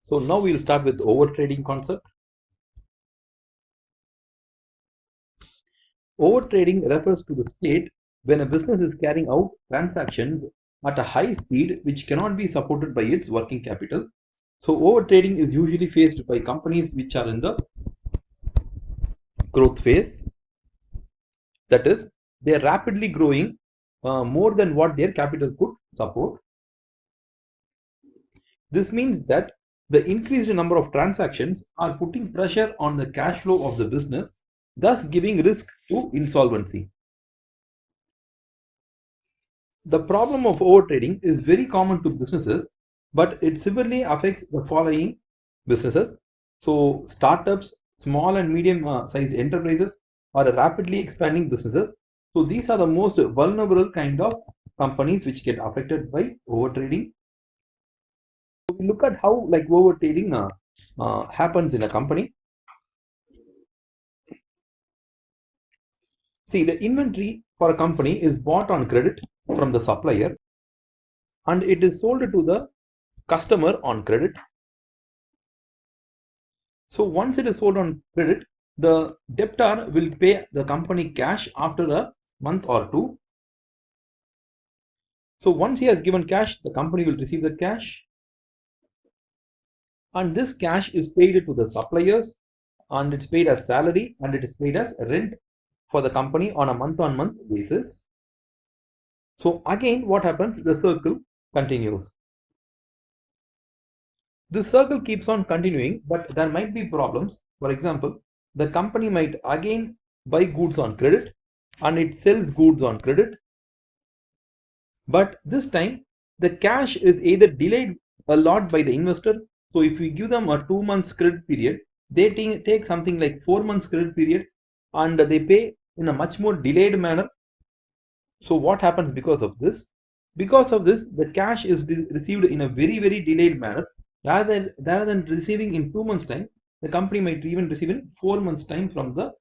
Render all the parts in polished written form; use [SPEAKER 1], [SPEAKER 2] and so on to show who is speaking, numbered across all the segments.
[SPEAKER 1] So now we'll start with overtrading concept. Overtrading refers to the state when a business is carrying out transactions at a high speed which cannot be supported by its working capital. So overtrading is usually faced by companies which are in the growth phase. That is, they are rapidly growing more than what their capital could support. This means that the increased number of transactions are putting pressure on the cash flow of the business, thus giving risk to insolvency. The problem of overtrading is very common to businesses, but it severely affects the following businesses. So, startups, small and medium sized enterprises, are rapidly expanding businesses. So, these are the most vulnerable kind of companies which get affected by overtrading. So, we look at how like overtrading happens in a company. See, the inventory for a company is bought on credit from the supplier and it is sold to the customer on credit. So once it is sold on credit, the debtor will pay the company cash after a month or two. So once he has given cash, the company will receive the cash. And this cash is paid to the suppliers and it's paid as salary and it is paid as rent for the company on a month-on-month basis. So again, what happens? The circle continues. This circle keeps on continuing, but there might be problems. For example, the company might again buy goods on credit and it sells goods on credit. But this time, the cash is either delayed a lot by the investor. So if we give them a 2 months credit period, they take something like 4 months credit period and they pay in a much more delayed manner. So what happens because of this? Because of this, the cash is received in a very, very delayed manner. Rather than receiving in 2 months' time, the company might even receive in 4 months' time from the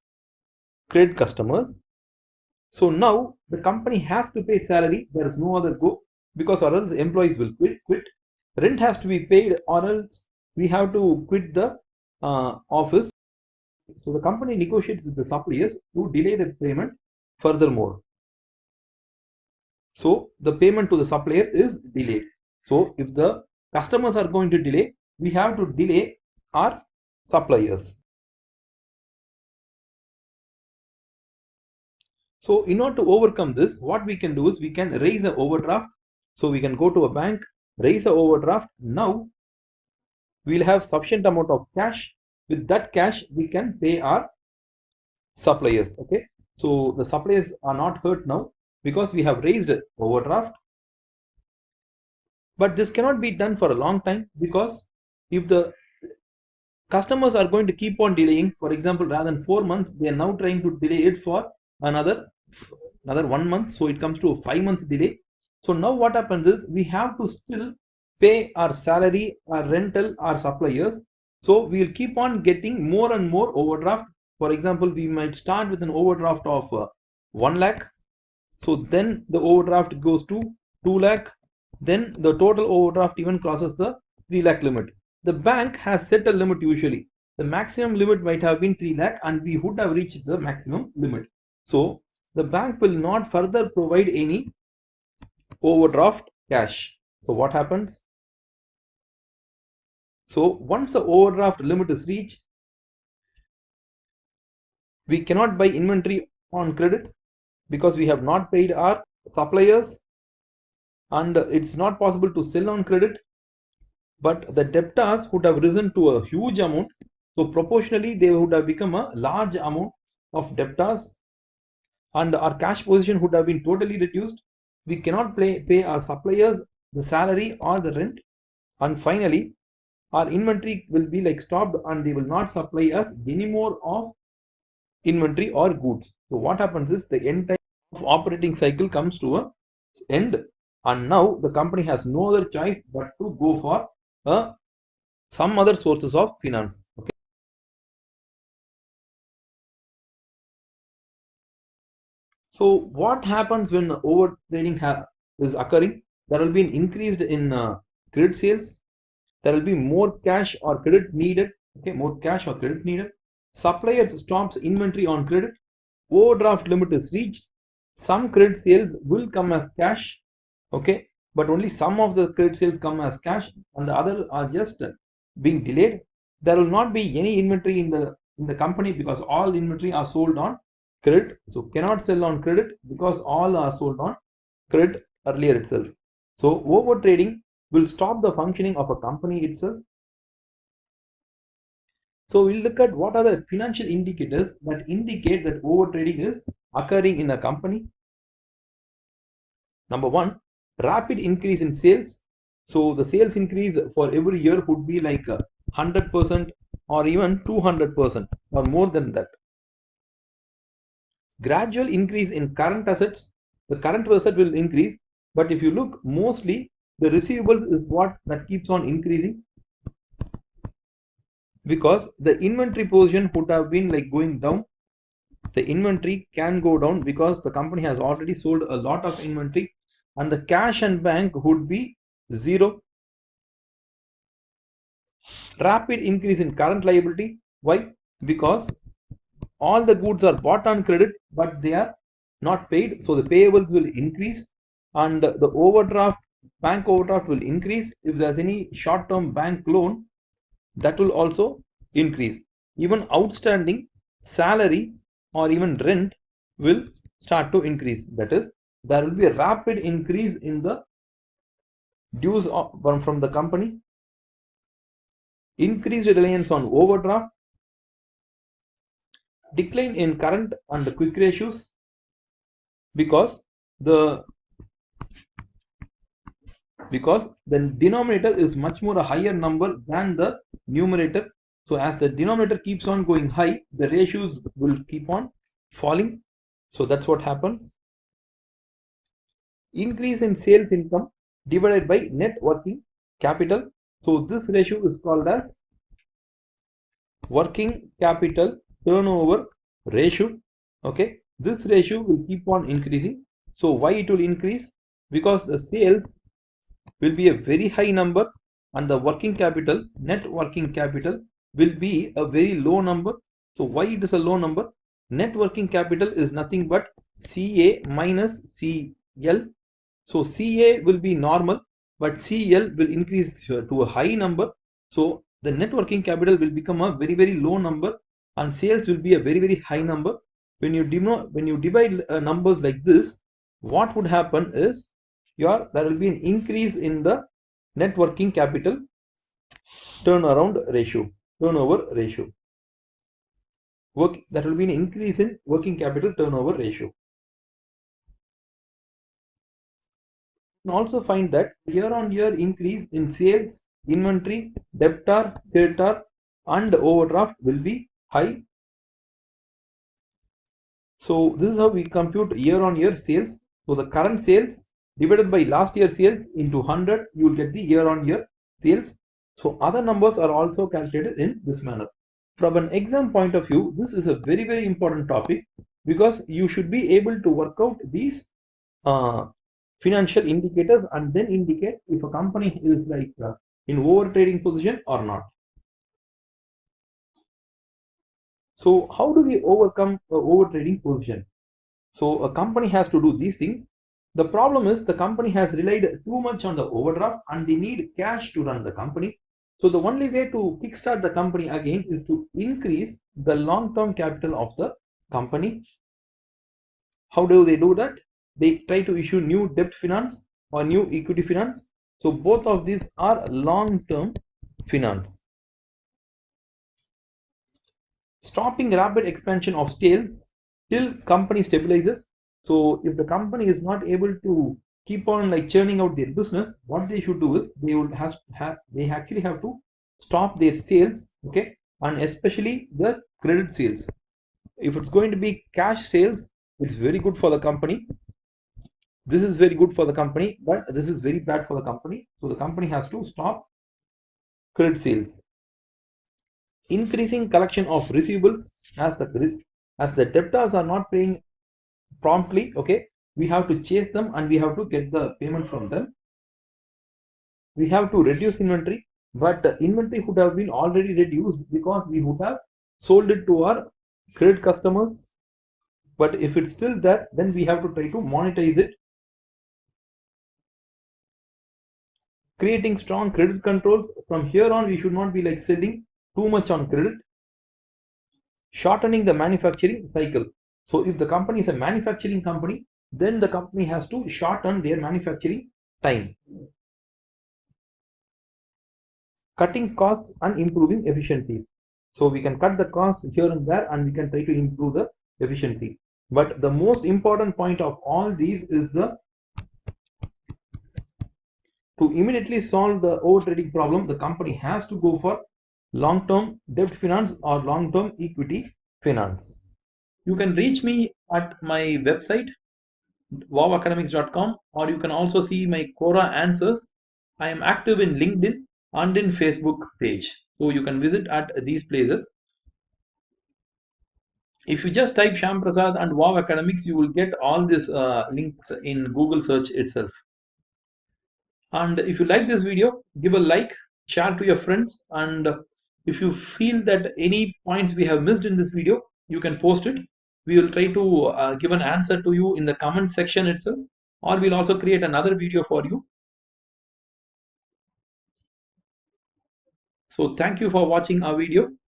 [SPEAKER 1] credit customers. So now the company has to pay salary. There is no other go because or else the employees will quit. Rent has to be paid or else we have to quit the office. So the company negotiates with the suppliers to delay the payment furthermore. So the payment to the supplier is delayed. So if the customers are going to delay, we have to delay our suppliers. So in order to overcome this, what we can do is we can raise an overdraft. So we can go to a bank, raise an overdraft. Now we'll have sufficient amount of cash. With that cash, we can pay our suppliers. Okay. So the suppliers are not hurt now because we have raised overdraft. But this cannot be done for a long time because if the customers are going to keep on delaying, for example, rather than 4 months, they are now trying to delay it for another 1 month. So it comes to a 5 month delay. So now what happens is we have to still pay our salary, our rental, our suppliers. So we'll keep on getting more and more overdraft. For example, we might start with an overdraft of 1 lakh. So then the overdraft goes to 2 lakh. Then the total overdraft even crosses the 3 lakh limit. The bank has set a limit usually. The maximum limit might have been 3 lakh and we would have reached the maximum limit. So the bank will not further provide any overdraft cash. So what happens? So once the overdraft limit is reached, we cannot buy inventory on credit because we have not paid our suppliers and it's not possible to sell on credit. But the debtors would have risen to a huge amount. So proportionally, they would have become a large amount of debtors and our cash position would have been totally reduced. We cannot pay our suppliers the salary or the rent. And finally, our inventory will be like stopped and they will not supply us any more of inventory or goods. So what happens is the entire operating cycle comes to an end and now the company has no other choice but to go for some other sources of finance. Okay. So what happens when over trading is occurring? There will be an increase in credit sales there will be more cash or credit needed. Okay, more cash or credit needed. Suppliers stops inventory on credit. Overdraft limit is reached. Some credit sales will come as cash. Okay, but only some of the credit sales come as cash, and the other are just being delayed. There will not be any inventory in the company because all inventory are sold on credit. So cannot sell on credit because all are sold on credit earlier itself. So over trading will stop the functioning of a company itself. So we'll look at what are the financial indicators that indicate that over trading is occurring in a company. Number one, rapid increase in sales. So the sales increase for every year would be like 100% or even 200% or more than that. Gradual increase in current assets. The current asset will increase, but if you look, mostly the receivables is what that keeps on increasing, because the inventory position would have been like going down. The inventory can go down because the company has already sold a lot of inventory, and the cash and bank would be zero. Rapid increase in current liability. Why? Because all the goods are bought on credit but they are not paid, so the payables will increase, and the overdraft, bank overdraft will increase. If there's any short term bank loan, that will also increase. Even outstanding salary or even rent will start to increase. That is, there will be a rapid increase in the dues from the company. Increased reliance on overdraft. Decline in current and quick ratios, because the denominator is much more a higher number than the numerator. So as the denominator keeps on going high, the ratios will keep on falling. So that's what happens. Increase in sales income divided by net working capital. So this ratio is called as working capital turnover ratio. Okay, this ratio will keep on increasing. So why it will increase? Because the sales will be a very high number and the working capital, net working capital, will be a very low number. So why it is a low number? Net working capital is nothing but CA minus CL. So CA will be normal, but CL will increase to a high number. So the net working capital will become a very, very low number, and sales will be a very, very high number. When you divide numbers like this, what would happen is there will be an increase in the net working capital turnover ratio. That will be an increase in working capital turnover ratio. You can also find that year-on-year increase in sales, inventory, debtor, creditor, and overdraft will be high. So this is how we compute year-on-year sales. So the current sales divided by last year sales into 100, you will get the year-on-year sales. So other numbers are also calculated in this manner. From an exam point of view, this is a very, very important topic, because you should be able to work out these financial indicators and then indicate if a company is like in over trading position or not. So how do we overcome over trading position? So a company has to do these things. The problem is the company has relied too much on the overdraft and they need cash to run the company. So the only way to kickstart the company again is to increase the long-term capital of the company. How do they do that? They try to issue new debt finance or new equity finance. So both of these are long-term finance. Stopping rapid expansion of sales till company stabilizes. So if the company is not able to keep on like churning out their business, what they should do is they actually have to stop their sales, okay, and especially the credit sales. If it's going to be cash sales, it's very good for the company. This is very good for the company, but this is very bad for the company. So the company has to stop credit sales. Increasing collection of receivables, as the debtors are not paying promptly, okay, we have to chase them and we have to get the payment from them. We have to reduce inventory. but the inventory would have been already reduced because we would have sold it to our credit customers. But if it's still there, then we have to try to monetize it. Creating strong credit controls. From here on, we should not be like selling too much on credit. Shortening the manufacturing cycle. So if the company is a manufacturing company, then the company has to shorten their manufacturing time. Cutting costs and improving efficiencies. So we can cut the costs here and there, and we can try to improve the efficiency. But the most important point of all these is the to immediately solve the overtrading problem, the company has to go for long-term debt finance or long-term equity finance. You can reach me at my website wowacademics.com, or you can also see my Quora answers. I am active in LinkedIn and in Facebook page, so you can visit at these places. If you just type Shyam Prasad and Wow Academics, you will get all these links in Google search itself. And if you like this video, give a like, share to your friends, and if you feel that any points we have missed in this video, you can post it. We will try to give an answer to you in the comment section itself, or we'll also create another video for you. So thank you for watching our video.